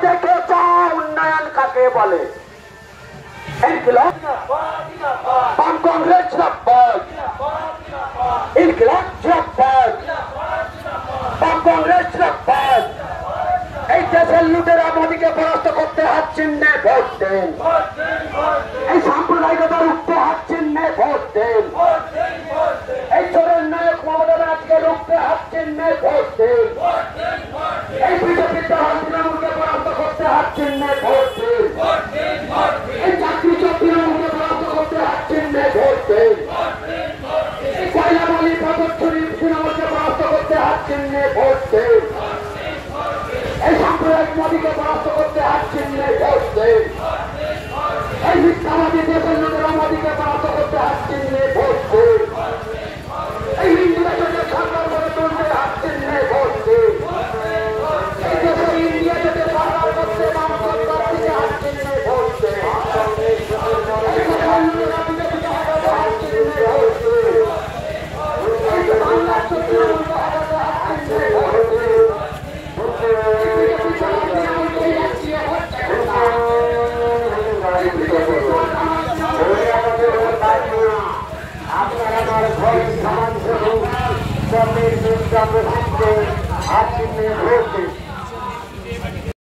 দেখে চাও উন্নয়ন কাকে বলে? বাম কংগ্রেস জিন্দাবাদ, ইনকিলাব জিন্দাবাদ, বাম কংগ্রেস জিন্দাবাদ। এই দেশের লুটেরা মোদীকে পরাস্ত করতে হাত চিহ্নে ভোট দেন, এই সাম্প্রদায়িকতার উঠতে হাত চিহ্নে ভোট দেন, এই চোরের নায়ক মমতা ব্যানার্জিকে রুখতে হাত চিহ্নে ভোট দেন, এই বিজেপির দল তৃণমূলকে পরাস্ত করতে হাত চিহ্নে ভোট দেন, এই চাকরি চোর তৃণমূলকে পরাস্ত করতে হাত চিহ্নে ভোট দেন, এই কয়লাবালি পদচ্ছরি তৃণমূলকে পরাস্ত করতে হাত চিহ্নে ভোট দেন, এই সাম্প্রদায়িক মোদীকে পরাস্ত করতে হাত চিহ্নে ভোট দেন, এই মিথ্যাবাদী দেশের লোকেরা মোদীকে পরাস্ত করতে হাত চিহ্নে ভোট দেন, এই হিন্দুরা জোটের সরকার করে তুলতে হাত চিহ্নে ভোট দেন, এই দেশের ইন্ডিয়া জোটের সরকার করতে বাম সরকার থেকে হাত চিহ্নে ভোট দেন, এই দেশের লোকেরা বিজেপিকে হারাতে হাত চিহ্নে ভোট দেন, এই বাংলার তৃণমূলকে হারাতে হাত চিহ্নে ভোট দেন। আপনার আমার